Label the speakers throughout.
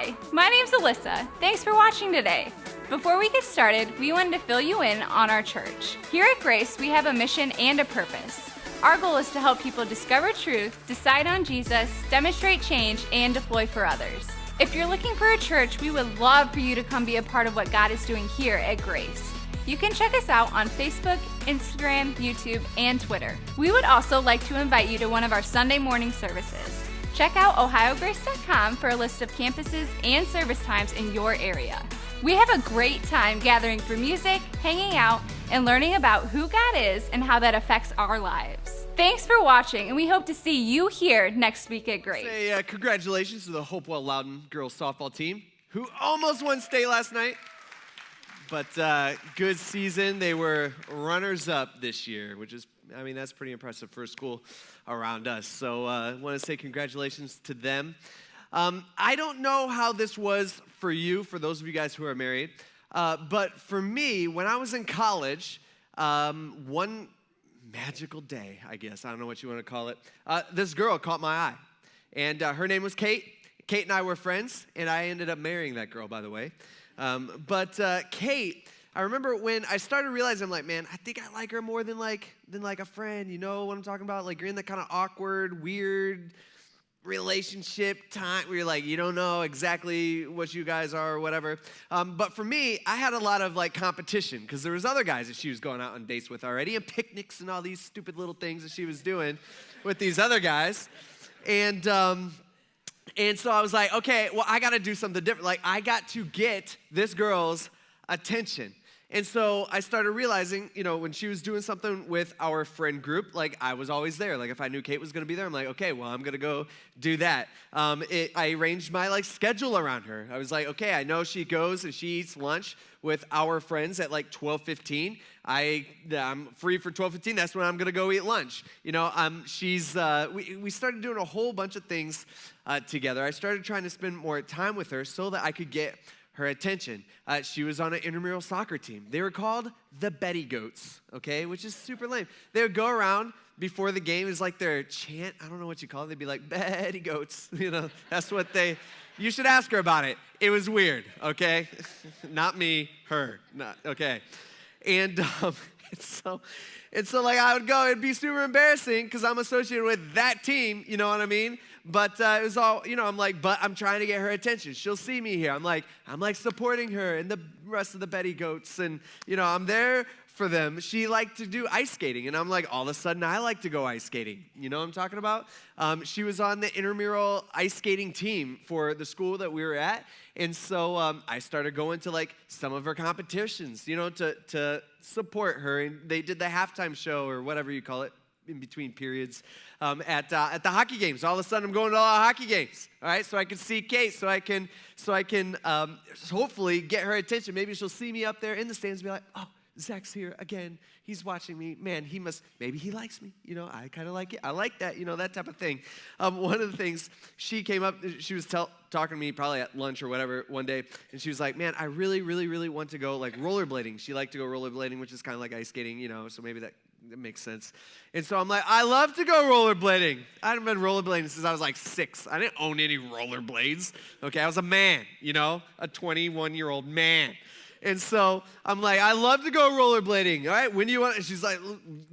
Speaker 1: Hi, my name's Alyssa. Thanks for watching today. Before we get started, we wanted to fill you in on our church. Here at Grace, we have a mission and a purpose. Our goal is to help people discover truth, decide on Jesus, demonstrate change, and deploy for others. If you're looking for a church, we would love for you to come be a part of what God is doing here at Grace. You can check us out on Facebook, Instagram, YouTube, and Twitter. We would also like to invite you to one of our Sunday morning services. Check out ohiograce.com for a list of campuses and service times in your area. We have a great time gathering for music, hanging out, and learning about who God is and how that affects our lives. Thanks for watching, and we hope to see you here next week at Grace.
Speaker 2: Say congratulations to the Hopewell Loudon girls softball team, who almost won state last night. But good season. They were runners-up this year, which is, that's pretty impressive for a school around us. So I want to say congratulations to them. I don't know how this was for you, for those of you guys who are married, but for me, when I was in college, one magical day, I guess, I don't know what you want to call it, this girl caught my eye, and her name was Kate. Kate and I were friends, and I ended up marrying that girl, by the way. But Kate, I remember when I started realizing, I'm like, man, I think I like her more than like a friend. You know what I'm talking about? Like, you're in that kind of awkward, weird relationship time where you're like, you don't know exactly what you guys are or whatever. But for me, I had a lot of like competition because there was other guys that she was going out on dates with already, and picnics and all these stupid little things that she was doing with these other guys. And so I was like, okay, well, I got to do something different. Like, I got to get this girl's attention. And so I started realizing, when she was doing something with our friend group, like, I was always there. Like, if I knew Kate was going to be there, I'm like, okay, well, I'm going to go do that. I arranged my, schedule around her. I was like, okay, I know she goes and she eats lunch with our friends at, 12:15. I'm free for 12:15. That's when I'm going to go eat lunch. We started doing a whole bunch of things together. I started trying to spend more time with her so that I could get her attention. She was on an intramural soccer team. They were called the Betty Goats, okay, which is super lame. They would go around before the game. It was like their chant. I don't know what you call it. They'd be like, Betty Goats. That's what you should ask her about it. It was weird, okay? Not me, her. Not, okay. And so I would go. It'd be super embarrassing because I'm associated with that team, you know what I mean? But it was all, I'm like, but I'm trying to get her attention. She'll see me here. I'm like supporting her and the rest of the Betty Goats. And, I'm there for them. She liked to do ice skating. And I'm like, all of a sudden, I like to go ice skating. You know what I'm talking about? She was on the intramural ice skating team for the school that we were at. And so I started going to, some of her competitions, to support her. And they did the halftime show or whatever you call it, in between periods at the hockey games. All of a sudden, I'm going to all the hockey games, all right? So I can see Kate, so I can hopefully get her attention. Maybe she'll see me up there in the stands and be like, oh, Zach's here again. He's watching me. Man, maybe he likes me. I kind of like it. I like that, that type of thing. One of the things, she came up, she was talking to me probably at lunch or whatever one day, and she was like, man, I really, really, really want to go rollerblading. She liked to go rollerblading, which is kind of like ice skating, so maybe that makes sense. And so I'm like, I love to go rollerblading. I haven't been rollerblading since I was 6. I didn't own any rollerblades. Okay, I was a man, a 21-year-old man. And so I'm like, I love to go rollerblading. All right, when do you want? She's like,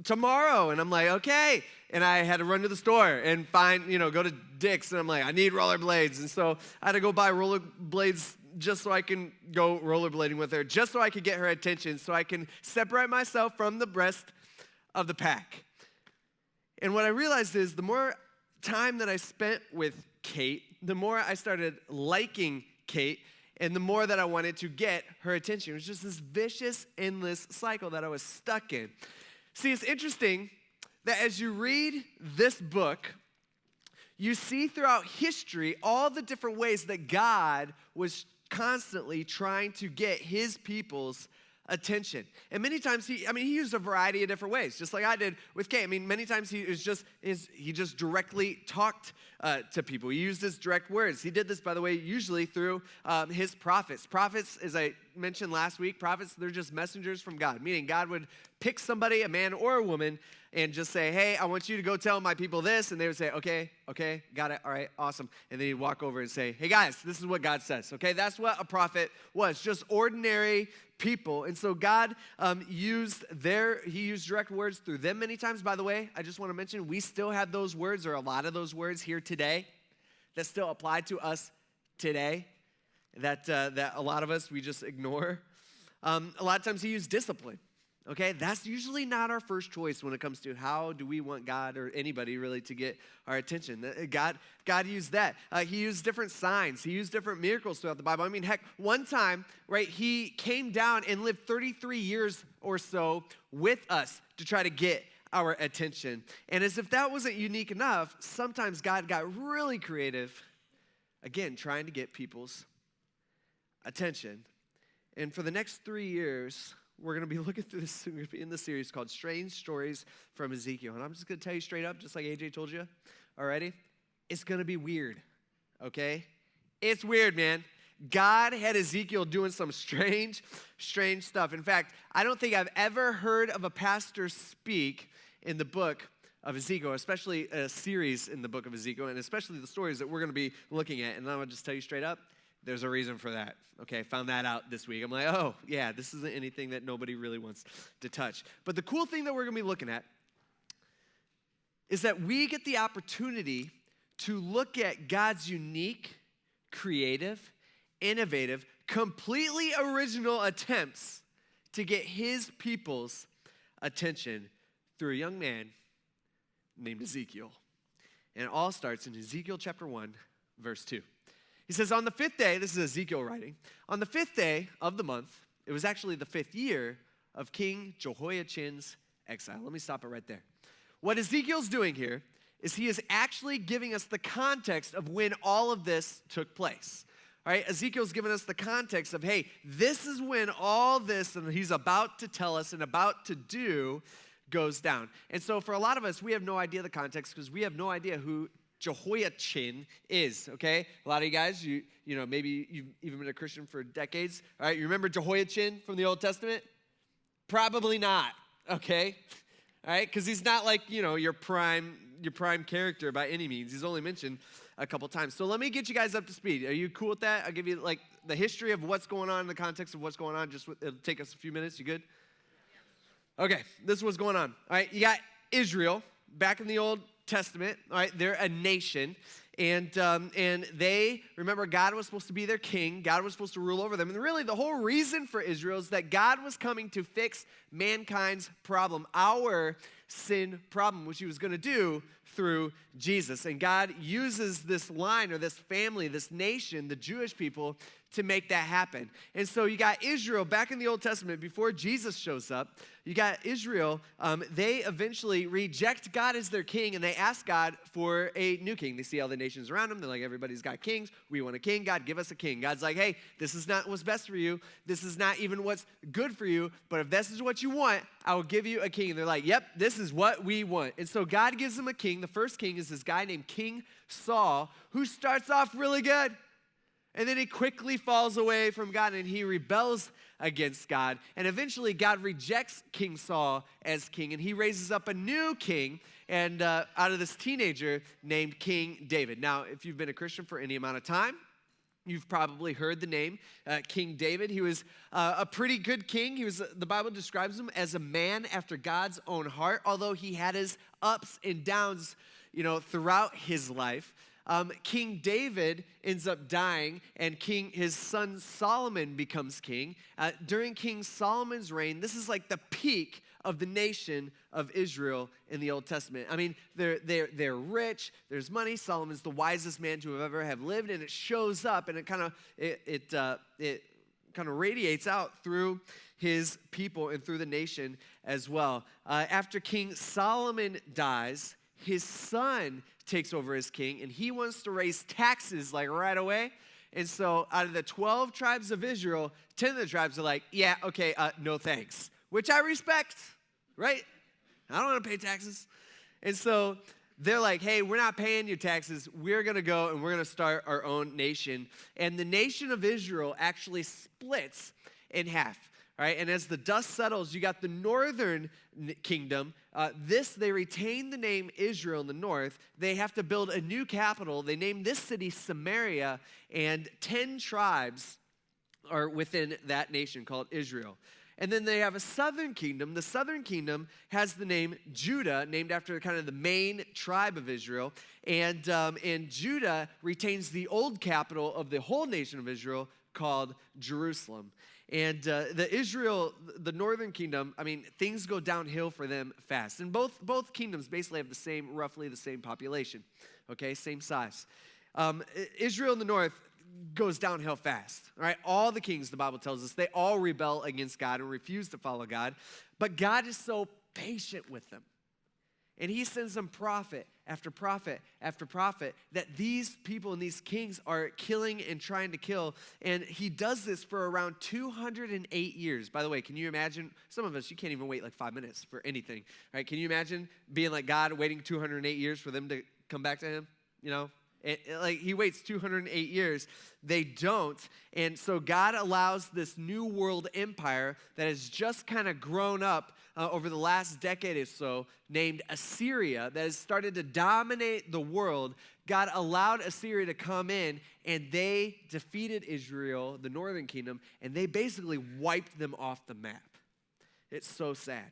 Speaker 2: tomorrow. And I'm like, okay. And I had to run to the store and find, go to Dick's. And I'm like, I need rollerblades. And so I had to go buy rollerblades just so I can go rollerblading with her, just so I could get her attention, so I can separate myself from the rest of the pack. And what I realized is the more time that I spent with Kate, the more I started liking Kate, and the more that I wanted to get her attention. It was just this vicious, endless cycle that I was stuck in. See, it's interesting that as you read this book, you see throughout history all the different ways that God was constantly trying to get his people's attention. And many times he used a variety of different ways, just like I did with Kate. Many times he just directly talked to people. He used his direct words. He did this, by the way, usually through his prophets. Prophets, as I mentioned last week, prophets, they're just messengers from God, meaning God would pick somebody, a man or a woman, and just say, hey, I want you to go tell my people this. And they would say, okay, got it, all right, awesome. And then he'd walk over and say, hey guys, this is what God says, okay? That's what a prophet was, just ordinary people. And so God he used direct words through them many times. By the way, I just want to mention, we still have those words, or a lot of those words here today that still apply to us today, that a lot of us, we just ignore. A lot of times he used discipline. Okay, that's usually not our first choice when it comes to how do we want God or anybody really to get our attention. God used that. He used different signs. He used different miracles throughout the Bible. I mean, heck, one time, right, he came down and lived 33 years or so with us to try to get our attention. And as if that wasn't unique enough, sometimes God got really creative, again, trying to get people's attention. And for the next 3 years, we're going to be looking through this in the series called Strange Stories from Ezekiel. And I'm just going to tell you straight up, just like AJ told you already, it's going to be weird, okay? It's weird, man. God had Ezekiel doing some strange stuff. In fact, I don't think I've ever heard of a pastor speak in the book of Ezekiel, especially a series in the book of Ezekiel, and especially the stories that we're going to be looking at. And I'm going to just tell you straight up, there's a reason for that. Okay, found that out this week. I'm like, oh, yeah, this isn't anything that nobody really wants to touch. But the cool thing that we're going to be looking at is that we get the opportunity to look at God's unique, creative, innovative, completely original attempts to get his people's attention through a young man named Ezekiel. And it all starts in Ezekiel chapter 1, verse 2. He says, on the 5th day, this is Ezekiel writing, on the 5th day of the month, it was actually the 5th year of King Jehoiachin's exile. Let me stop it right there. What Ezekiel's doing here is he is actually giving us the context of when all of this took place. All right, Ezekiel's giving us the context of, hey, this is when all this, and he's about to tell us and about to do, goes down. And so for a lot of us, we have no idea the context because we have no idea who Jehoiachin is, okay? A lot of you guys, you know, maybe you've even been a Christian for decades. All right, you remember Jehoiachin from the Old Testament? Probably not, okay? All right, because he's not like, you know, your prime character by any means. He's only mentioned a couple times. So let me get you guys up to speed. Are you cool with that? I'll give you like the history of what's going on, the context of what's going on. It'll take us a few minutes. You good? Okay, this is what's going on. All right, you got Israel back in the Old Testament. All right, they're a nation, and they, remember, God was supposed to be their king. God was supposed to rule over them. And really, the whole reason for Israel is that God was coming to fix mankind's problem, our sin problem, which he was going to do through Jesus. And God uses this line, or this family, this nation, the Jewish people, to make that happen. And so you got Israel back in the Old Testament before Jesus shows up. You got Israel, they eventually reject God as their king, and they ask God for a new king. They see all the nations around them. They're like, everybody's got kings. We want a king. God, give us a king. God's like, hey, this is not what's best for you. This is not even what's good for you. But if this is what you want, I will give you a king. And they're like, yep, this is what we want. And so God gives them a king. The first king is this guy named King Saul, who starts off really good. And then he quickly falls away from God, and he rebels against God. And eventually, God rejects King Saul as king, and he raises up a new king, and out of this teenager named King David. Now, if you've been a Christian for any amount of time, you've probably heard the name King David. He was a pretty good king. The Bible describes him as a man after God's own heart, although he had his ups and downs, you know, throughout his life. King David ends up dying, and his son Solomon becomes king. During King Solomon's reign, this is like the peak of the nation of Israel in the Old Testament. I mean, they're rich. There's money. Solomon's the wisest man to ever have lived, and it shows up, and it kind of radiates out through his people and through the nation as well. After King Solomon dies, his son takes over as king, and he wants to raise taxes like right away. And so out of the 12 tribes of Israel, 10 of the tribes are like, yeah, okay, no thanks, which I respect, right? I don't want to pay taxes. And so they're like, hey, we're not paying your taxes. We're going to go and we're going to start our own nation. And the nation of Israel actually splits in half. All right, and as the dust settles, you got the northern kingdom. They retain the name Israel in the north. They have to build a new capital. They name this city Samaria, and 10 tribes are within that nation called Israel. And then they have a southern kingdom. The southern kingdom has the name Judah, named after kind of the main tribe of Israel. And Judah retains the old capital of the whole nation of Israel called Jerusalem. And the northern kingdom, I mean, things go downhill for them fast. And both kingdoms basically have roughly the same population, okay, same size. Israel in the north goes downhill fast, all right? All the kings, the Bible tells us, they all rebel against God and refuse to follow God. But God is so patient with them. And he sends them prophet after prophet after prophet that these people and these kings are killing and trying to kill. And he does this for around 208 years. By the way, can you imagine? Some of us, you can't even wait like 5 minutes for anything. Right? Can you imagine being like God, waiting 208 years for them to come back to him? You know? Like he waits 208 years. They don't. And so God allows this new world empire that has just kind of grown up over the last decade or so, named Assyria, that has started to dominate the world. God allowed Assyria to come in, and they defeated Israel, the northern kingdom, and they basically wiped them off the map. It's so sad.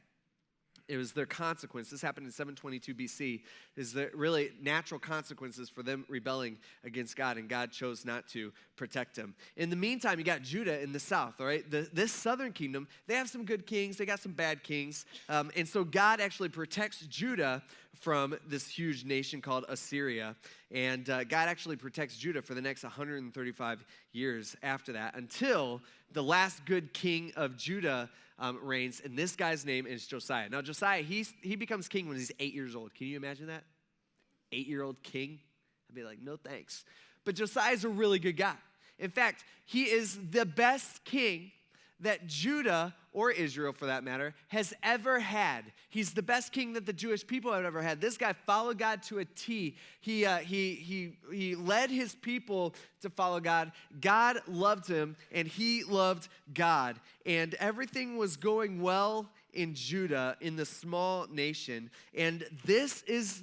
Speaker 2: It was their consequence. This happened in 722 BC. Is the really natural consequences for them rebelling against God, and God chose not to protect them. In the meantime, you got Judah in the south, all right? This southern kingdom, they have some good kings. They got some bad kings. And so God actually protects Judah from this huge nation called Assyria. And God actually protects Judah for the next 135 years after that, until the last good king of Judah reigns, and this guy's name is Josiah. Now, Josiah, he becomes king when he's 8 years old. Can you imagine that? 8-year-old king? I'd be like, no thanks. But Josiah's a really good guy. In fact, he is the best king that Judah, or Israel for that matter, has ever had. He's the best king that the Jewish people have ever had. This guy followed God to a T. He led his people to follow God. God loved him, and he loved God. And everything was going well in Judah, in the small nation. And this is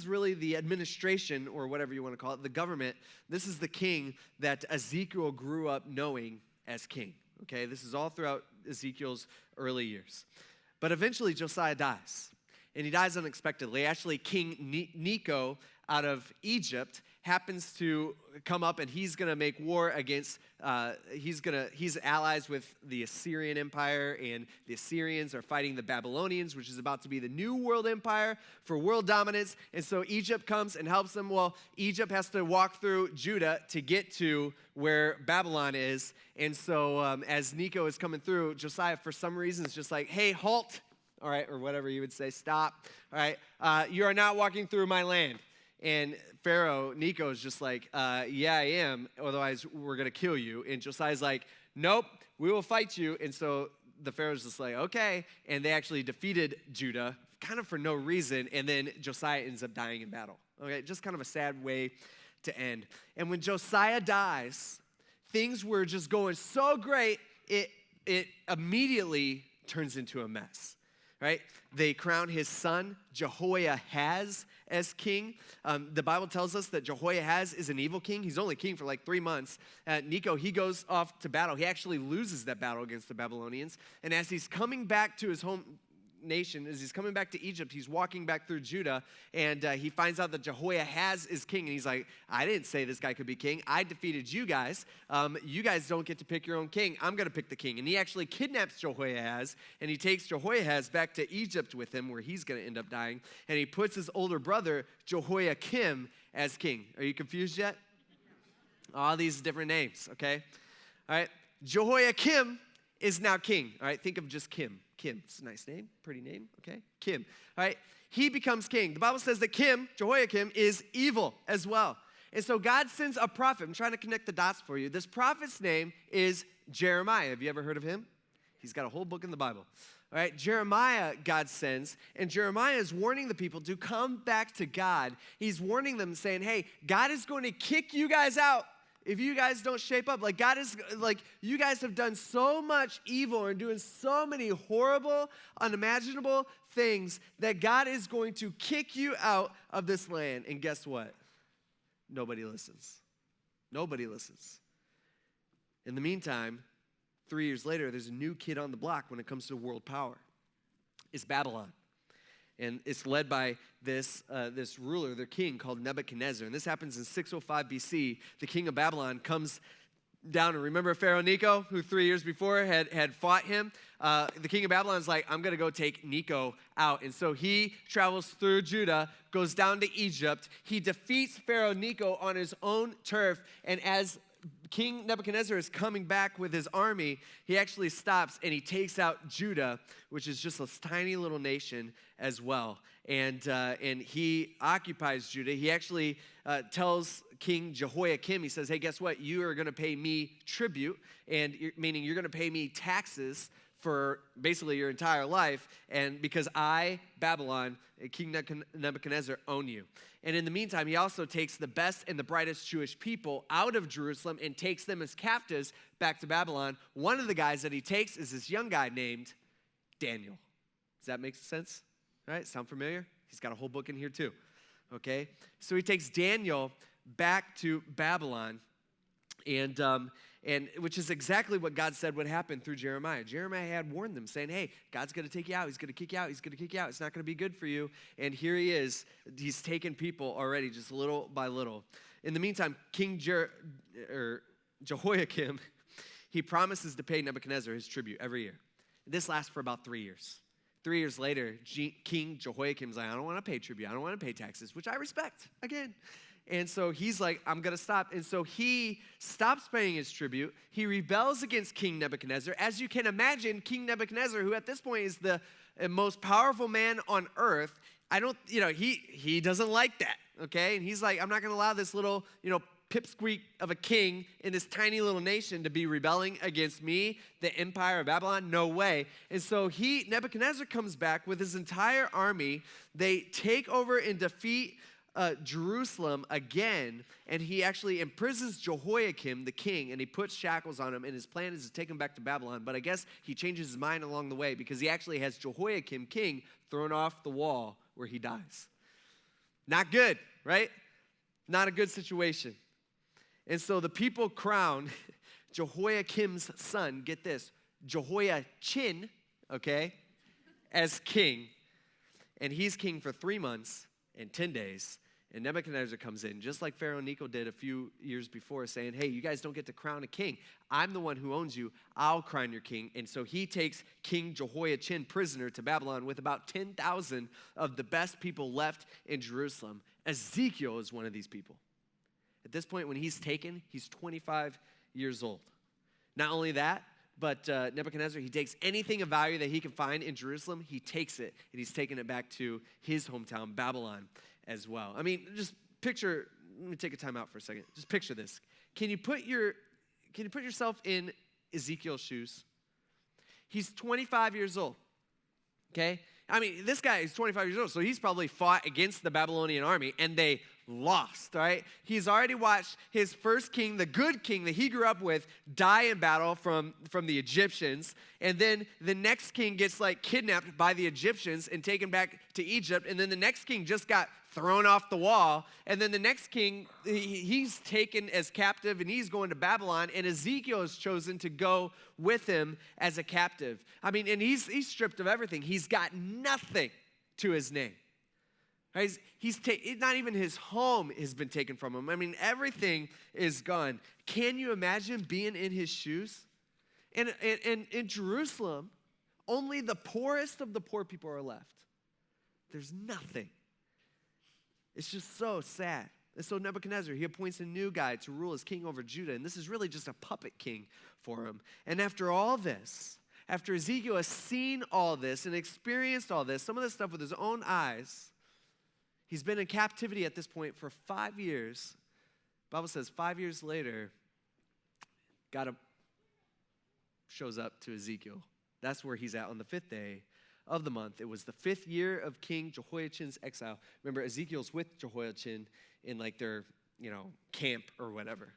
Speaker 2: really the administration, or whatever you want to call it, the government. This is the king that Ezekiel grew up knowing as king. Okay, this is all throughout Ezekiel's early years. But eventually Josiah dies, and he dies unexpectedly. Actually, King Necho out of Egypt happens to come up, and he's going to make war against, he's allies with the Assyrian Empire, and the Assyrians are fighting the Babylonians, which is about to be the new world empire for world dominance. And so Egypt comes and helps them. Well, Egypt has to walk through Judah to get to where Babylon is. And so as Necho is coming through, Josiah, for some reason, is just like, hey, halt, all right, or whatever you would say, stop, all right, you are not walking through my land. And Pharaoh, Necho, is just like, yeah, I am, otherwise we're going to kill you. And Josiah's like, nope, we will fight you. And so the Pharaoh's just like, okay. And they actually defeated Judah, kind of for no reason. And then Josiah ends up dying in battle. Okay, just kind of a sad way to end. And when Josiah dies, things were just going so great, it immediately turns into a mess. Right? They crown his son, Jehoiahaz, as king. The Bible tells us that Jehoiahaz is an evil king. He's only king for like 3 months. Necho, he goes off to battle. He actually loses that battle against the Babylonians. And as he's coming back to his home nation, as he's coming back to Egypt, he's walking back through Judah, and he finds out that Jehoiahaz is king, and he's like, I didn't say this guy could be king. I defeated you guys. You guys don't get to pick your own king. I'm going to pick the king. And he actually kidnaps Jehoiahaz, and he takes Jehoiahaz back to Egypt with him, where he's going to end up dying, and he puts his older brother, Jehoiakim, as king. Are you confused yet? All these different names, okay? All right, Jehoiakim is now king. All right, think of just Kim. Kim, it's a nice name, pretty name, okay? Kim, all right? He becomes king. The Bible says that Jehoiakim, is evil as well. And so God sends a prophet. I'm trying to connect the dots for you. This prophet's name is Jeremiah. Have you ever heard of him? He's got a whole book in the Bible. All right, Jeremiah, God sends, and Jeremiah is warning the people to come back to God. He's warning them, saying, hey, God is going to kick you guys out if you guys don't shape up. Like God is, like you guys have done so much evil and doing so many horrible, unimaginable things that God is going to kick you out of this land. And guess what? Nobody listens. Nobody listens. In the meantime, 3 years later, there's a new kid on the block when it comes to world power. It's Babylon. And it's led by this ruler, their king, called Nebuchadnezzar. And this happens in 605 BC. The king of Babylon comes down. And remember Pharaoh Necho, who 3 years before had fought him? The king of Babylon's like, I'm going to go take Necho out. And so he travels through Judah, goes down to Egypt. He defeats Pharaoh Necho on his own turf. And as King Nebuchadnezzar is coming back with his army, he actually stops and he takes out Judah, which is just a tiny little nation as well. And he occupies Judah. He actually tells King Jehoiakim, he says, hey, guess what? You are going to pay me tribute, meaning you're going to pay me taxes for basically your entire life, and because I, Babylon, King Nebuchadnezzar, own you. And in the meantime, he also takes the best and the brightest Jewish people out of Jerusalem and takes them as captives back to Babylon. One of the guys that he takes is this young guy named Daniel. Does that make sense? All right, sound familiar? He's got a whole book in here too, okay? So he takes Daniel back to Babylon, and which is exactly what God said would happen through Jeremiah. Jeremiah had warned them, saying, hey, God's going to take you out. He's going to kick you out. He's going to kick you out. It's not going to be good for you. And here he is. He's taken people already just little by little. In the meantime, King Jehoiakim, he promises to pay Nebuchadnezzar his tribute every year. This lasts for about 3 years. 3 years later, King Jehoiakim's like, I don't want to pay tribute. I don't want to pay taxes, which I respect, again. And so he's like, I'm going to stop. And so he stops paying his tribute. He rebels against King Nebuchadnezzar. As you can imagine, King Nebuchadnezzar, who at this point is the most powerful man on earth, he doesn't like that, okay? And he's like, I'm not going to allow this little, pipsqueak of a king in this tiny little nation to be rebelling against me, the empire of Babylon. No way. And so Nebuchadnezzar comes back with his entire army. They take over and defeat Jerusalem again, and he actually imprisons Jehoiakim, the king, and he puts shackles on him, and his plan is to take him back to Babylon. But I guess he changes his mind along the way because he actually has Jehoiakim, king, thrown off the wall where he dies. Not good, right? Not a good situation. And so the people crown Jehoiakim's son, get this, Jehoiachin, okay, as king. And he's king for 3 months and 10 days. And Nebuchadnezzar comes in, just like Pharaoh Necho did a few years before, saying, hey, you guys don't get to crown a king. I'm the one who owns you. I'll crown your king. And so he takes King Jehoiachin prisoner to Babylon with about 10,000 of the best people left in Jerusalem. Ezekiel is one of these people. At this point, when he's taken, he's 25 years old. Not only that, but Nebuchadnezzar, he takes anything of value that he can find in Jerusalem, he takes it, and he's taking it back to his hometown, Babylon, as well. I mean, just picture, let me take a time out for a second. Just picture this. Can you put yourself in Ezekiel's shoes? He's 25 years old, okay? I mean, this guy is 25 years old, so he's probably fought against the Babylonian army, and they lost, right? He's already watched his first king, the good king that he grew up with, die in battle from the Egyptians. And then the next king gets kidnapped by the Egyptians and taken back to Egypt. And then the next king just got thrown off the wall. And then the next king, he's taken as captive and he's going to Babylon. And Ezekiel is chosen to go with him as a captive. I mean, and he's stripped of everything. He's got nothing to his name. Right? Not even his home has been taken from him. I mean, everything is gone. Can you imagine being in his shoes? And in Jerusalem, only the poorest of the poor people are left. There's nothing. It's just so sad. And so Nebuchadnezzar, he appoints a new guy to rule as king over Judah. And this is really just a puppet king for him. And after all this, after Ezekiel has seen all this and experienced all this, some of this stuff with his own eyes, he's been in captivity at this point for 5 years. The Bible says 5 years later, God shows up to Ezekiel. That's where he's at on the 5th day of the month. It was the 5th year of King Jehoiachin's exile. Remember, Ezekiel's with Jehoiachin in their, camp or whatever.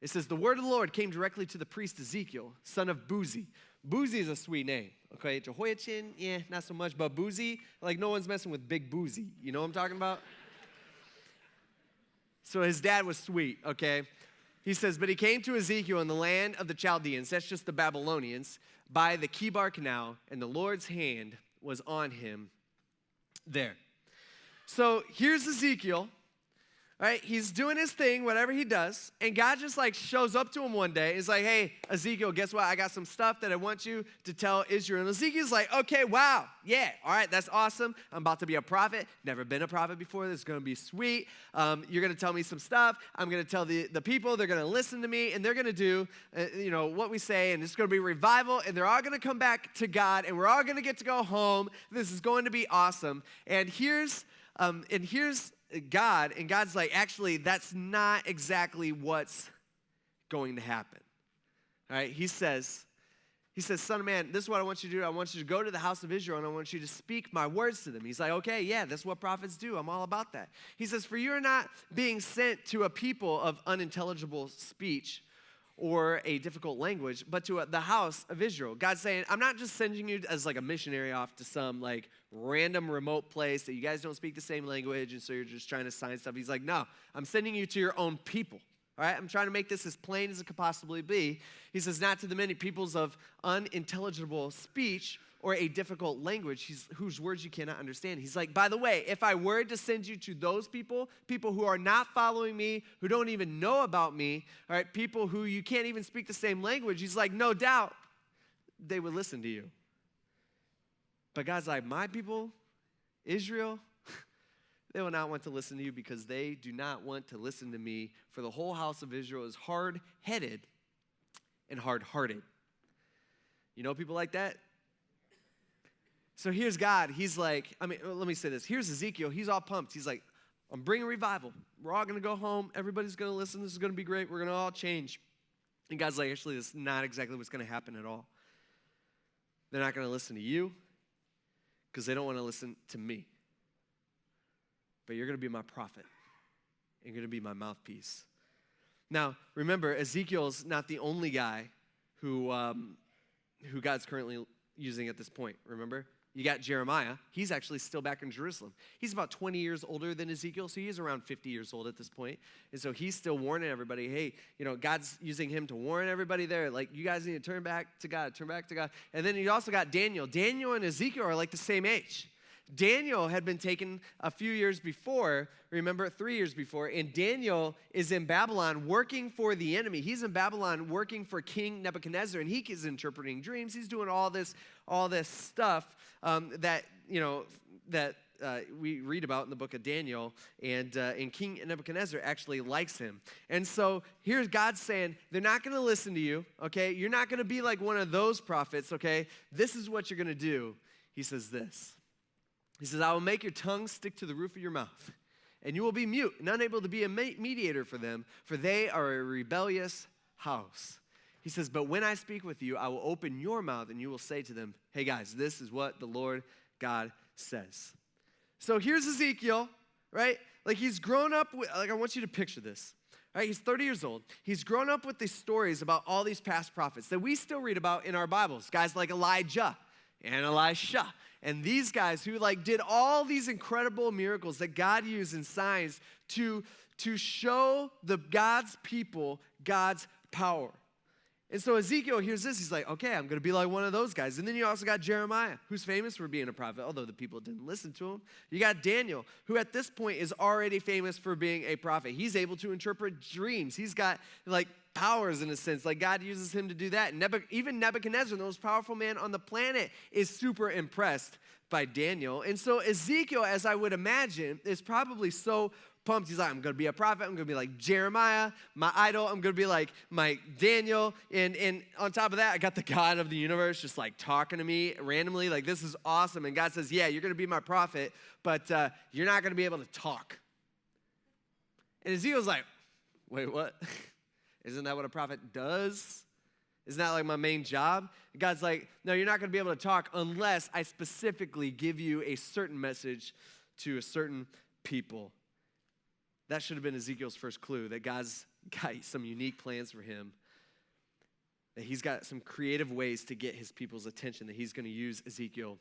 Speaker 2: It says, the word of the Lord came directly to the priest Ezekiel, son of Buzi. Buzi is a sweet name, okay? Jehoiachin, not so much, but Buzi, like no one's messing with Big Buzi. You know what I'm talking about? So his dad was sweet, okay? He says, but he came to Ezekiel in the land of the Chaldeans, that's just the Babylonians, by the Kibar Canal, and the Lord's hand was on him there. So here's Ezekiel, right? He's doing his thing, whatever he does, and God just like shows up to him one day. He's like, hey, Ezekiel, guess what? I got some stuff that I want you to tell Israel. And Ezekiel's like, okay, wow, yeah, all right, that's awesome. I'm about to be a prophet. Never been a prophet before. This is going to be sweet. You're going to tell me some stuff. I'm going to tell the people. They're going to listen to me, and they're going to do, what we say, and it's going to be revival, and they're all going to come back to God, and we're all going to get to go home. This is going to be awesome. And here's God, and God's like, actually, that's not exactly what's going to happen. All right, he says, son of man, this is what I want you to do. I want you to go to the house of Israel, and I want you to speak my words to them. He's like, okay, yeah, that's what prophets do. I'm all about that. He says, for you are not being sent to a people of unintelligible speech or a difficult language, but to the house of Israel. God's saying, I'm not just sending you as like a missionary off to some like random remote place that you guys don't speak the same language, and so you're just trying to sign stuff. He's like, no, I'm sending you to your own people. All right, I'm trying to make this as plain as it could possibly be. He says, not to the many peoples of unintelligible speech or a difficult language whose words you cannot understand. He's like, by the way, if I were to send you to those people who are not following me, who don't even know about me, all right, people who you can't even speak the same language, he's like, no doubt they would listen to you. But God's like, my people, Israel, they will not want to listen to you because they do not want to listen to me, for the whole house of Israel is hard-headed and hard-hearted. You know people like that? So here's God. He's like, let me say this. Here's Ezekiel. He's all pumped. He's like, I'm bringing revival. We're all going to go home. Everybody's going to listen. This is going to be great. We're going to all change. And God's like, actually, this is not exactly what's going to happen at all. They're not going to listen to you because they don't want to listen to me. But you're going to be my prophet. You're going to be my mouthpiece. Now, remember, Ezekiel's not the only guy who God's currently using at this point, remember? You got Jeremiah. He's actually still back in Jerusalem. He's about 20 years older than Ezekiel, so he's around 50 years old at this point. And so he's still warning everybody, hey, God's using him to warn everybody there. Like, you guys need to turn back to God, turn back to God. And then you also got Daniel. Daniel and Ezekiel are like the same age. Daniel had been taken a few years before, remember, 3 years before, and Daniel is in Babylon working for the enemy. He's in Babylon working for King Nebuchadnezzar, and he is interpreting dreams. He's doing all this stuff that we read about in the book of Daniel, and King Nebuchadnezzar actually likes him. And so here's God saying, they're not going to listen to you, okay? You're not going to be like one of those prophets, okay? This is what you're going to do. He says this. He says, I will make your tongue stick to the roof of your mouth, and you will be mute and unable to be a mediator for them, for they are a rebellious house. He says, but when I speak with you, I will open your mouth, and you will say to them, hey guys, this is what the Lord God says. So here's Ezekiel, right? Like he's grown up with, like I want you to picture this. Right, he's 30 years old. He's grown up with these stories about all these past prophets that we still read about in our Bibles. Guys like Elijah and Elisha. And these guys who did all these incredible miracles that God used in signs to show God's people God's power. And so Ezekiel hears this. He's like, okay, I'm going to be like one of those guys. And then you also got Jeremiah, who's famous for being a prophet, although the people didn't listen to him. You got Daniel, who at this point is already famous for being a prophet. He's able to interpret dreams. He's got powers in a sense. Like God uses him to do that. And even Nebuchadnezzar, the most powerful man on the planet, is super impressed by Daniel. And so Ezekiel, as I would imagine, is probably so pumped. He's like, I'm going to be a prophet. I'm going to be like Jeremiah, my idol. I'm going to be like my Daniel. And on top of that, I got the God of the universe just talking to me randomly. Like, this is awesome. And God says, yeah, you're going to be my prophet, but you're not going to be able to talk. And Ezekiel's like, wait, what? Isn't that what a prophet does? Isn't that my main job? And God's like, no, you're not going to be able to talk unless I specifically give you a certain message to a certain people. That should have been Ezekiel's first clue, that God's got some unique plans for him, that he's got some creative ways to get his people's attention that he's going to use Ezekiel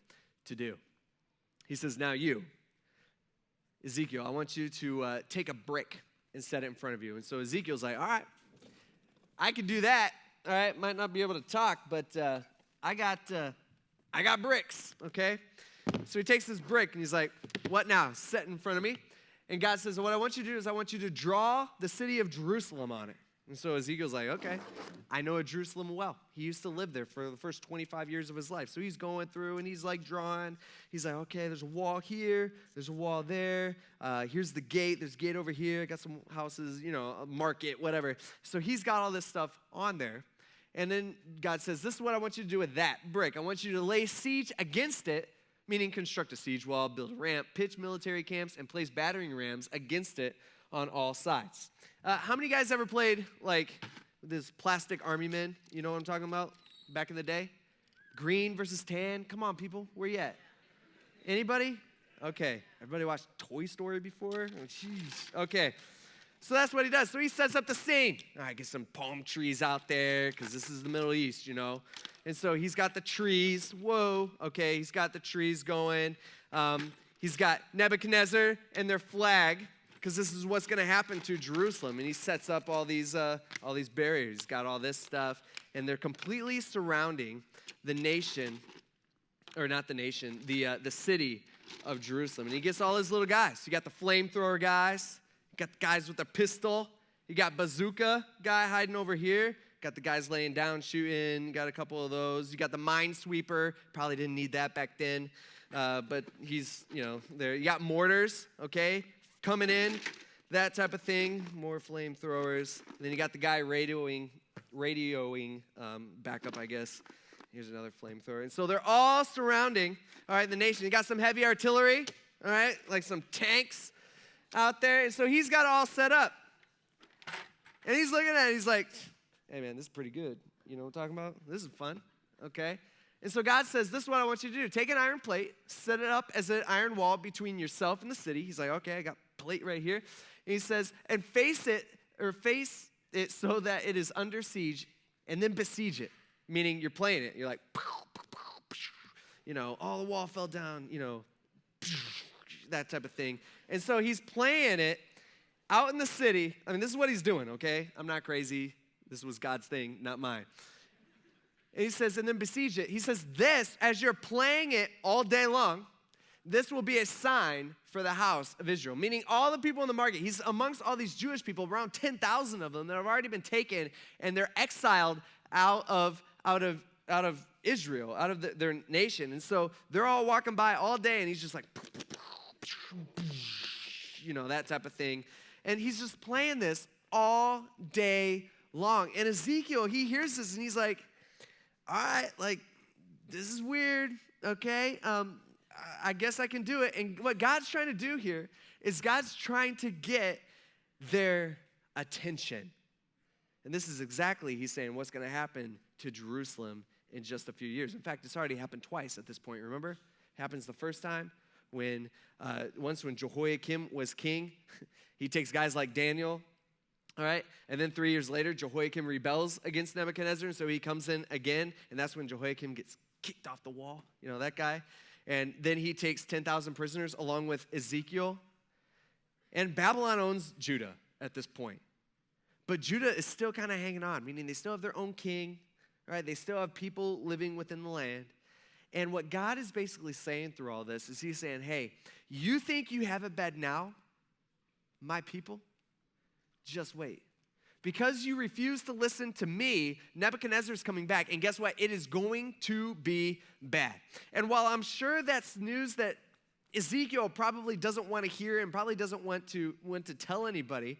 Speaker 2: to do. He says, now you, Ezekiel, I want you to take a brick and set it in front of you. And so Ezekiel's like, all right, I can do that. All right, might not be able to talk, but I got bricks, okay? So he takes this brick and he's like, what now? Set in front of me. And God says, what I want you to do is I want you to draw the city of Jerusalem on it. And so Ezekiel's like, okay, I know Jerusalem well. He used to live there for the first 25 years of his life. So he's going through and he's like drawing. He's like, okay, there's a wall here. There's a wall there. Here's the gate. There's a gate over here. I got some houses, a market, whatever. So he's got all this stuff on there. And then God says, this is what I want you to do with that brick. I want you to lay siege against it, meaning construct a siege wall, build a ramp, pitch military camps, and place battering rams against it on all sides. How many guys ever played, like, this plastic army men? You know what I'm talking about? Back in the day? Green versus tan? Come on, people. Where you at? Anybody? Okay. Everybody watched Toy Story before? Oh, jeez. Okay. So that's what he does. So he sets up the scene. All right, get some palm trees out there because this is the Middle East, And so he's got the trees. Whoa. Okay, he's got the trees going. He's got Nebuchadnezzar and their flag, because this is what's going to happen to Jerusalem. And he sets up all these barriers. He's got all this stuff, and they're completely surrounding the nation, or not the nation, the city of Jerusalem. And he gets all his little guys. You got the flamethrower guys. You got the guys with the pistol. You got bazooka guy hiding over here. Got the guys laying down, shooting. Got a couple of those. You got the minesweeper. Probably didn't need that back then. But he's, there. You got mortars, okay, coming in, that type of thing. More flamethrowers. And then you got the guy radioing backup, I guess. Here's another flamethrower. And so they're all surrounding, all right, the nation. You got some heavy artillery, all right, like some tanks out there. And so he's got it all set up. And he's looking at it. He's like, hey, man, this is pretty good. You know what I'm talking about? This is fun, okay? And so God says, this is what I want you to do. Take an iron plate, set it up as an iron wall between yourself and the city. He's like, okay, I got a plate right here. And he says, and face it so that it is under siege, and then besiege it, meaning you're playing it. You're like, all the wall fell down, that type of thing. And so he's playing it out in the city. I mean, this is what he's doing, okay? I'm not crazy. This was God's thing, not mine. And he says, and then besiege it. He says, this, as you're playing it all day long, this will be a sign for the house of Israel. Meaning all the people in the market. He's amongst all these Jewish people, around 10,000 of them that have already been taken, and they're exiled out of Israel, out of their nation. And so they're all walking by all day, and he's just like, that type of thing. And he's just playing this all day long. And Ezekiel, he hears this, and he's like, all right, like, this is weird, okay? I guess I can do it. And what God's trying to do here is God's trying to get their attention. And this is exactly, he's saying, what's going to happen to Jerusalem in just a few years. In fact, it's already happened twice at this point, remember? It happens the first time when Jehoiakim was king. He takes guys like Daniel, all right? And then 3 years later, Jehoiakim rebels against Nebuchadnezzar, and so he comes in again, and that's when Jehoiakim gets kicked off the wall, that guy. And then he takes 10,000 prisoners along with Ezekiel. And Babylon owns Judah at this point. But Judah is still kind of hanging on, meaning they still have their own king, right? They still have people living within the land. And what God is basically saying through all this is he's saying, hey, you think you have it bad now, my people? Just wait. Because you refuse to listen to me, Nebuchadnezzar is coming back. And guess what? It is going to be bad. And while I'm sure that's news that Ezekiel probably doesn't want to hear and probably doesn't want to tell anybody,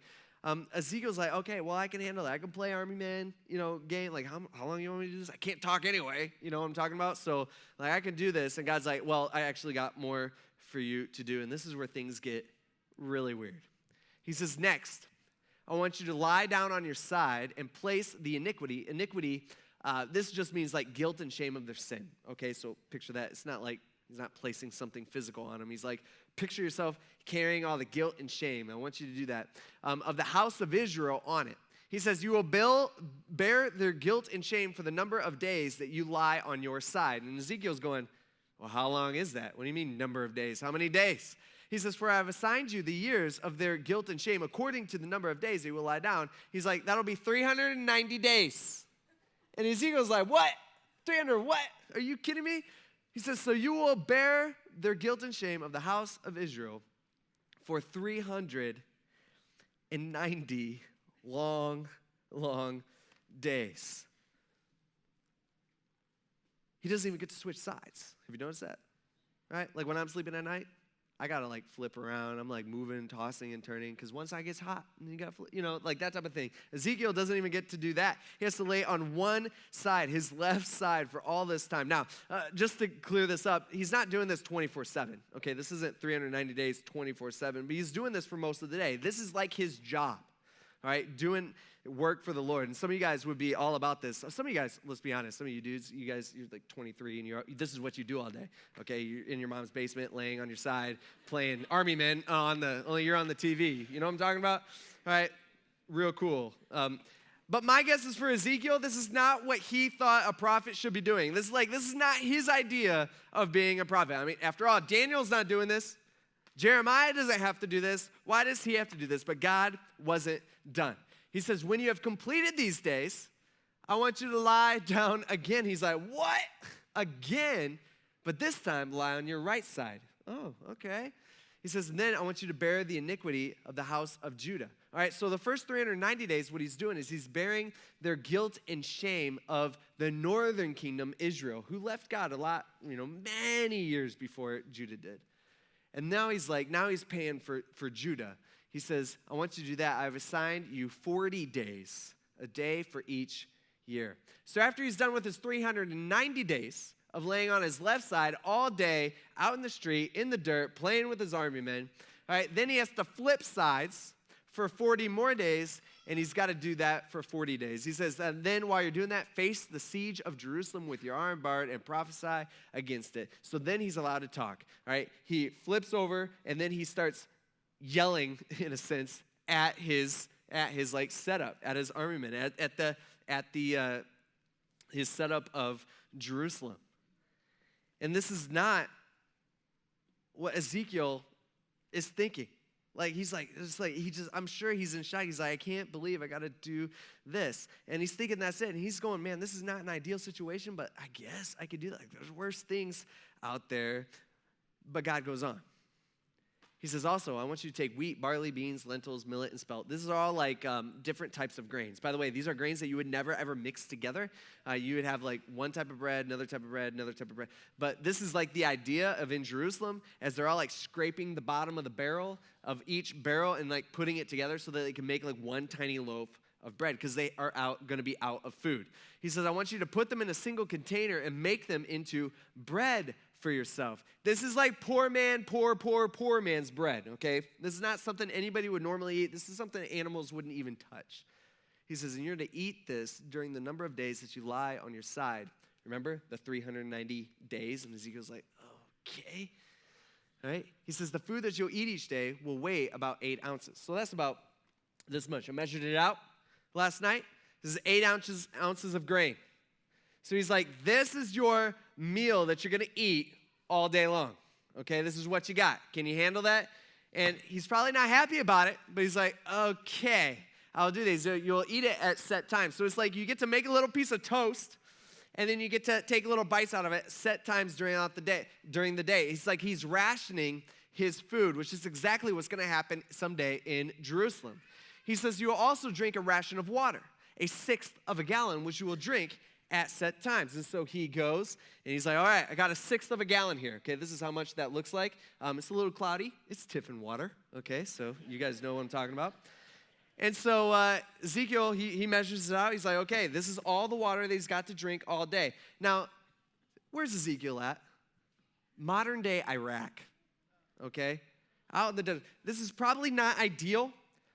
Speaker 2: Ezekiel's like, okay, well, I can handle that. I can play Army Man, game. Like, how long you want me to do this? I can't talk anyway. You know what I'm talking about? So, like, I can do this. And God's like, well, I actually got more for you to do. And this is where things get really weird. He says, next, I want you to lie down on your side and place the iniquity. Iniquity, this just means like guilt and shame of their sin. Okay, so picture that. It's not like he's not placing something physical on him. He's like, picture yourself carrying all the guilt and shame. I want you to do that. Of the house of Israel on it. He says, you will bear their guilt and shame for the number of days that you lie on your side. And Ezekiel's going, well, how long is that? What do you mean number of days? How many days? He says, for I have assigned you the years of their guilt and shame according to the number of days they will lie down. He's like, that'll be 390 days. And Ezekiel's like, what? 300 what? Are you kidding me? He says, so you will bear their guilt and shame of the house of Israel for 390 long days. He doesn't even get to switch sides. Have you noticed that? Right? Like when I'm sleeping at night, I gotta like flip around. I'm like moving, tossing, and turning because one side gets hot and you gotta flip, like that type of thing. Ezekiel doesn't even get to do that. He has to lay on one side, his left side, for all this time. Now, just to clear this up, he's not doing this 24/7. Okay, this isn't 390 days 24/7, but he's doing this for most of the day. This is like his job. All right, doing work for the Lord. And some of you guys would be all about this. Some of you guys, let's be honest, some of you dudes, you're like 23 and this is what you do all day. Okay, you're in your mom's basement, laying on your side, playing Army Men only you're on the TV. You know what I'm talking about? All right, real cool. But my guess is for Ezekiel, this is not what he thought a prophet should be doing. This is not his idea of being a prophet. I mean, after all, Daniel's not doing this. Jeremiah doesn't have to do this. Why does he have to do this? But God wasn't done. He says, when you have completed these days, I want you to lie down again. He's like, what? Again? But this time, lie on your right side. Oh, okay. He says, and then I want you to bear the iniquity of the house of Judah. All right, so the first 390 days, what he's doing is he's bearing their guilt and shame of the northern kingdom, Israel, who left God a lot, many years before Judah did. And now he's paying for Judah. He says, I want you to do that. I've assigned you 40 days, a day for each year. So after he's done with his 390 days of laying on his left side all day, out in the street, in the dirt, playing with his army men, all right, then he has to flip sides for 40 more days, and he's got to do that for 40 days. He says, and then while you're doing that, face the siege of Jerusalem with your arm bared and prophesy against it. So then he's allowed to talk, all right? He flips over, and then he starts yelling, in a sense, at his like setup, at his army men, at his setup of Jerusalem. And this is not what Ezekiel is thinking. I'm sure he's in shock. He's like, I can't believe I got to do this. And he's thinking that's it. And he's going, man, this is not an ideal situation, but I guess I could do that. Like, there's worse things out there. But God goes on. He says also, I want you to take wheat, barley, beans, lentils, millet, and spelt. This is all like different types of grains. By the way, these are grains that you would never, ever mix together. You would have like one type of bread, another type of bread, another type of bread. But this is like the idea of in Jerusalem, as they're all like scraping the bottom of the barrel of each barrel and like putting it together so that they can make like one tiny loaf of bread because they are going to be out of food. He says, I want you to put them in a single container and make them into bread for yourself. This is like poor man's bread, okay? This is not something anybody would normally eat. This is something animals wouldn't even touch. He says, and you're to eat this during the number of days that you lie on your side. Remember the 390 days? And Ezekiel's like, okay. All right? He says, the food that you'll eat each day will weigh about 8 ounces. So that's about this much. I measured it out last night. This is 8 ounces of grain. So he's like, this is your meal that you're going to eat all day long. Okay, this is what you got. Can you handle that? And he's probably not happy about it, but he's like, okay, I'll do this. So you'll eat it at set times. So it's like you get to make a little piece of toast, and then you get to take little bites out of it set times during the day. He's like, he's rationing his food, which is exactly what's going to happen someday in Jerusalem. He says, you will also drink a ration of water, 1/6 of a gallon, which you will drink at set times. And so he goes, and he's like, all right, I got 1/6 of a gallon here. Okay, this is how much that looks like. It's a little cloudy. It's Tiffin water. Okay, so you guys know what I'm talking about. And so Ezekiel, he measures it out. He's like, okay, this is all the water that he's got to drink all day. Now, where's Ezekiel at? Modern day Iraq, okay? Out in the desert. This is probably not ideal.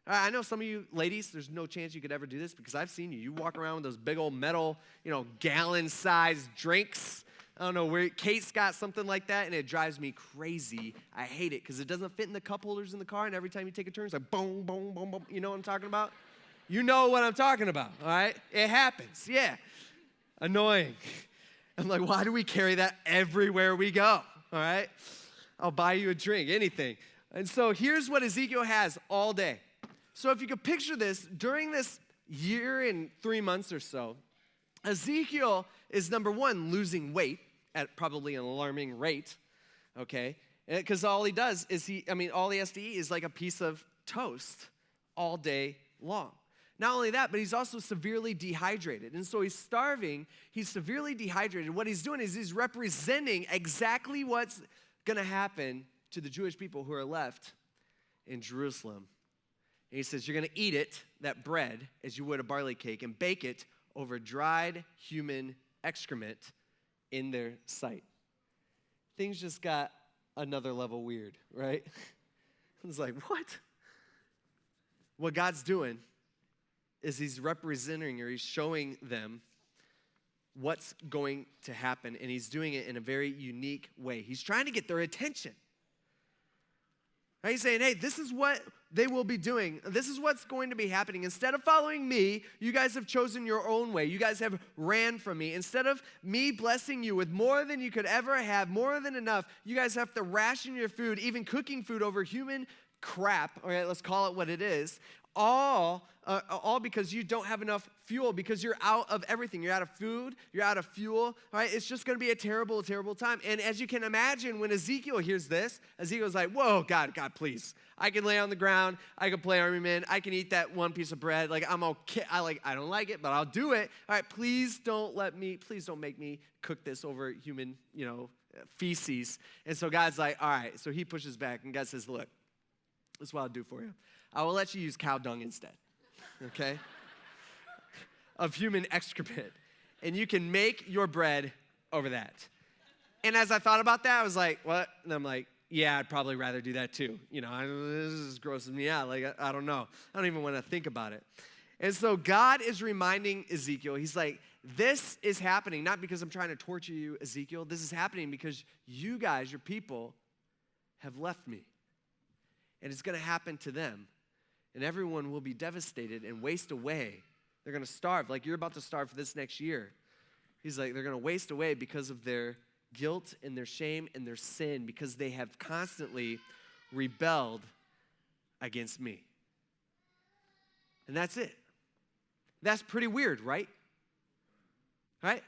Speaker 2: I know some of you ladies, there's no chance you could ever do this because I've seen you. You walk around with those big old metal, gallon-sized drinks. I don't know where Kate's got something like that, and it drives me crazy. I hate it because it doesn't fit in the cup holders in the car, and every time you take a turn, it's like boom, boom, boom, boom. You know what I'm talking about? You know what I'm talking about, all right? It happens, yeah. Annoying. I'm like, why do we carry that everywhere we go, all right? I'll buy you a drink, anything. And so here's what Ezekiel has all day. So if you could picture this, during this year and 3 months or so, Ezekiel is, number one, losing weight at probably an alarming rate, okay? Because all he does is all he has to eat is like a piece of toast all day long. Not only that, but he's also severely dehydrated. And so he's starving, he's severely dehydrated. What he's doing is he's representing exactly what's going to happen to the Jewish people who are left in Jerusalem. And he says, you're going to eat it, that bread, as you would a barley cake, and bake it over dried human excrement in their sight. Things just got another level weird, right? I was like, what? What God's doing is he's representing, or he's showing them what's going to happen, and he's doing it in a very unique way. He's trying to get their attention. Right? He's saying, hey, this is what they will be doing. This is what's going to be happening. Instead of following me, you guys have chosen your own way. You guys have ran from me. Instead of me blessing you with more than you could ever have, more than enough, you guys have to ration your food, even cooking food over human crap. All right, let's call it what it is. All because you don't have enough fuel, because you're out of everything. You're out of food, you're out of fuel, all right? It's just going to be a terrible, terrible time. And as you can imagine, when Ezekiel hears this, Ezekiel's like, whoa, God, please. I can lay on the ground, I can play Army Man, I can eat that one piece of bread. Like, I'm okay. I don't like it, but I'll do it. All right, please don't make me cook this over human, feces. And so God's like, all right. So he pushes back, and God says, look, this is what I'll do for you. I will let you use cow dung instead, okay? Of human excrement. And you can make your bread over that. And as I thought about that, I was like, what? And I'm like, yeah, I'd probably rather do that too. This is grossing me out. Like, I don't know. I don't even want to think about it. And so God is reminding Ezekiel, he's like, this is happening not because I'm trying to torture you, Ezekiel. This is happening because you guys, your people, have left me. And it's going to happen to them. And everyone will be devastated and waste away. They're going to starve, like you're about to starve for this next year. He's like, they're going to waste away because of their guilt and their shame and their sin, because they have constantly rebelled against me. And that's it. That's pretty weird, right? Right?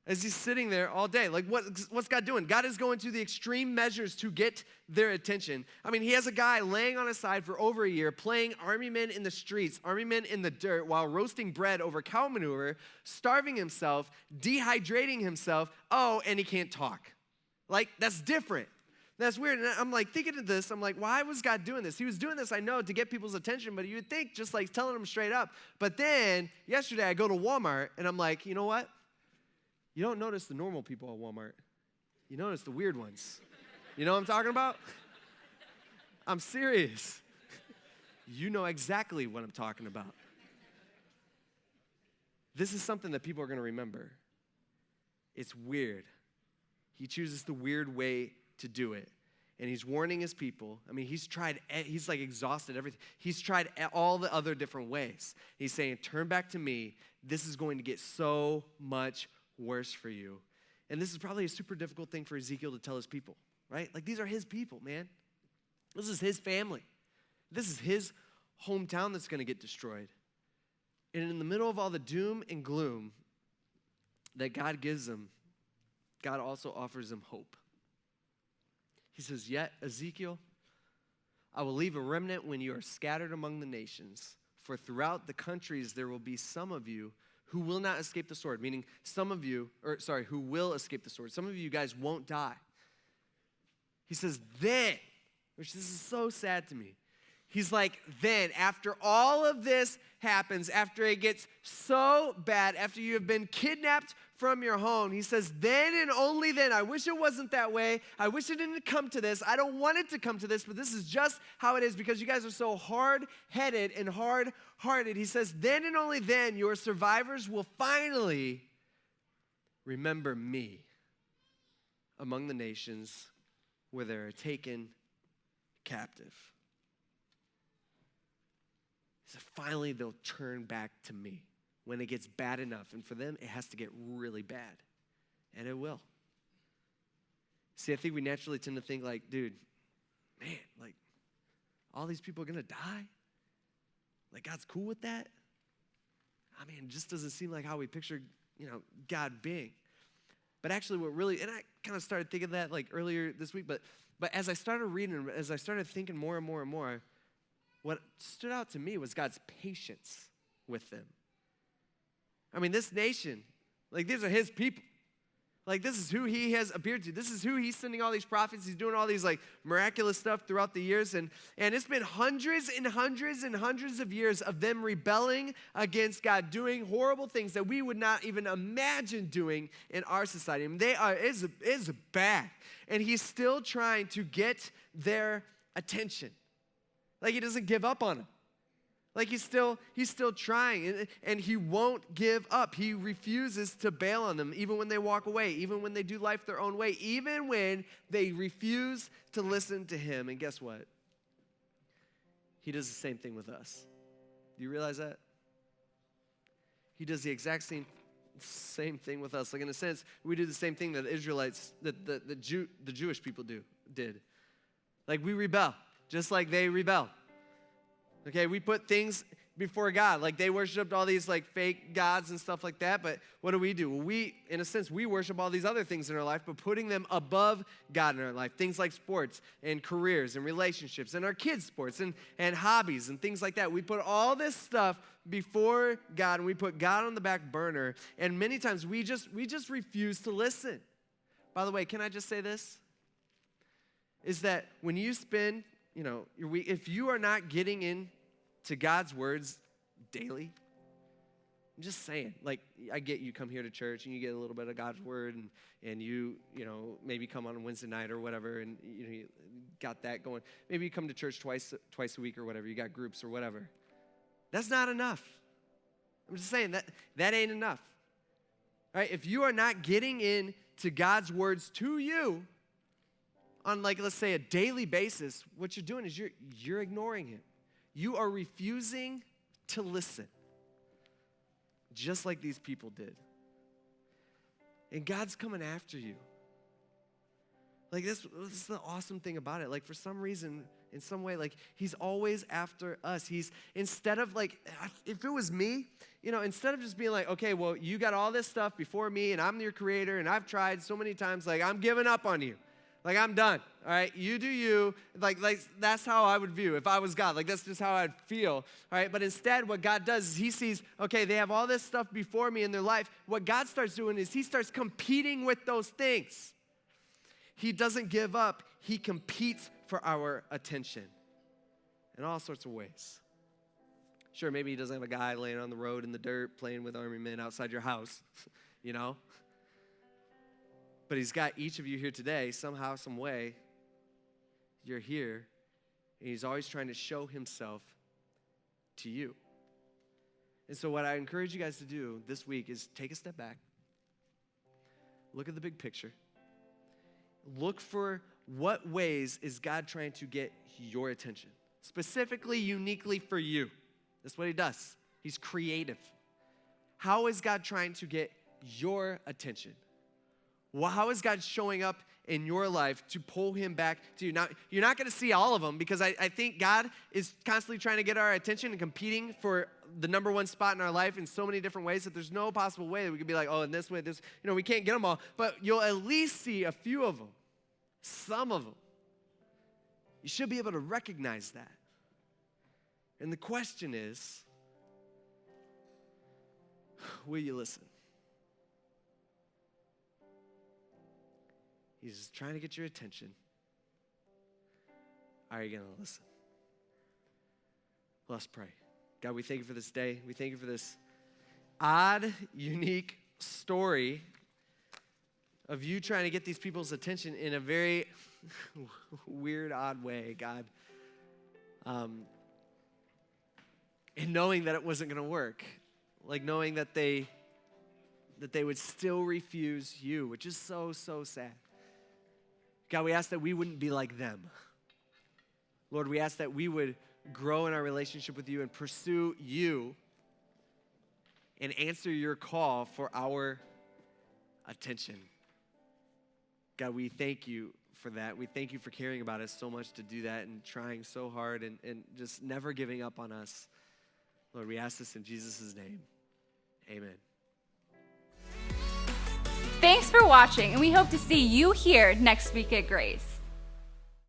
Speaker 2: As he's sitting there all day, like what's God doing? God is going to the extreme measures to get their attention. I mean, he has a guy laying on his side for over a year, playing army men in the streets, army men in the dirt, while roasting bread over cow manure, starving himself, dehydrating himself. Oh, and he can't talk. Like, that's different. That's weird. And I'm like thinking of this. I'm like, why was God doing this? He was doing this, I know, to get people's attention, but you would think just like telling them straight up. But then yesterday I go to Walmart and I'm like, you know what? You don't notice the normal people at Walmart. You notice the weird ones. You know what I'm talking about? I'm serious. You know exactly what I'm talking about. This is something that people are going to remember. It's weird. He chooses the weird way to do it. And he's warning his people. I mean, he's like exhausted everything. He's tried all the other different ways. He's saying, turn back to me. This is going to get so much worse for you. And this is probably a super difficult thing for Ezekiel to tell his people, right? Like, these are his people, man. This is his family. This is his hometown that's going to get destroyed. And in the middle of all the doom and gloom that God gives them, God also offers them hope. He says, yet, Ezekiel, I will leave a remnant when you are scattered among the nations, for throughout the countries there will be some of you who will not escape the sword, meaning who will escape the sword. Some of you guys won't die. He says, then, which this is so sad to me. He's like, then, after all of this happens, after it gets so bad, after you have been kidnapped from your home, he says, then and only then. I wish it wasn't that way. I wish it didn't come to this. I don't want it to come to this, but this is just how it is because you guys are so hard-headed and hard-hearted. He says, then and only then your survivors will finally remember me among the nations where they are taken captive. So finally, they'll turn back to me when it gets bad enough. And for them, it has to get really bad. And it will. See, I think we naturally tend to think like, dude, man, like, all these people are going to die? Like, God's cool with that? I mean, it just doesn't seem like how we picture, God being. But actually what really, and I kind of started thinking that like earlier this week, but as I started reading, as I started thinking more and more and more, what stood out to me was God's patience with them. I mean, this nation, like these are his people. Like this is who he has appeared to. This is who he's sending all these prophets. He's doing all these like miraculous stuff throughout the years. And it's been hundreds and hundreds and hundreds of years of them rebelling against God, doing horrible things that we would not even imagine doing in our society. I mean, it's bad. And he's still trying to get their attention. Like he doesn't give up on them. Like he's still trying, and he won't give up. He refuses to bail on them, even when they walk away, even when they do life their own way, even when they refuse to listen to him. And guess what? He does the same thing with us. Do you realize that? He does the exact same thing with us. Like in a sense, we do the same thing that the Israelites, that the Jewish people did. Like we rebel, just like they rebel. Okay, we put things before God. Like they worshiped all these like fake gods and stuff like that. But what do? Well, we, in a sense, we worship all these other things in our life, but putting them above God in our life. Things like sports and careers and relationships and our kids' sports and hobbies and things like that. We put all this stuff before God and we put God on the back burner. And many times we just refuse to listen. By the way, can I just say this? Is that when you spend your week, if you are not getting into God's words daily, I'm just saying, like, I get you come here to church and you get a little bit of God's word and you maybe come on a Wednesday night or whatever and you got that going. Maybe you come to church twice a week or whatever. You got groups or whatever. That's not enough. I'm just saying that ain't enough. All right? If you are not getting into God's words to you, on like, let's say a daily basis, what you're doing is you're ignoring him. You are refusing to listen, just like these people did. And God's coming after you. Like this is the awesome thing about it. Like for some reason, in some way, like he's always after us. He's, instead of like, if it was me, instead of just being like, okay, well, you got all this stuff before me and I'm your creator and I've tried so many times, like I'm giving up on you. Like, I'm done, all right? You do you. Like that's how I would view if I was God. Like, that's just how I'd feel, all right? But instead, what God does is he sees, okay, they have all this stuff before me in their life. What God starts doing is he starts competing with those things. He doesn't give up. He competes for our attention in all sorts of ways. Sure, maybe he doesn't have a guy laying on the road in the dirt playing with army men outside your house, But he's got each of you here today, somehow, some way, you're here, and he's always trying to show himself to you. And so what I encourage you guys to do this week is take a step back, look at the big picture, look for what ways is God trying to get your attention, specifically, uniquely for you. That's what he does. He's creative. How is God trying to get your attention? Well, how is God showing up in your life to pull him back to you? Now, you're not going to see all of them because I think God is constantly trying to get our attention and competing for the number one spot in our life in so many different ways that there's no possible way that we could be like, oh, in this way, this, we can't get them all. But you'll at least see a few of them, some of them. You should be able to recognize that. And the question is, will you listen? He's trying to get your attention. Are you going to listen? Let's pray. God, we thank you for this day. We thank you for this odd, unique story of you trying to get these people's attention in a very weird, odd way, God. And knowing that it wasn't going to work. Like knowing that they would still refuse you, which is so, so sad. God, we ask that we wouldn't be like them. Lord, we ask that we would grow in our relationship with you and pursue you and answer your call for our attention. God, we thank you for that. We thank you for caring about us so much to do that and trying so hard and just never giving up on us. Lord, we ask this in Jesus' name. Amen.
Speaker 1: Thanks for watching, and we hope to see you here next week at Grace.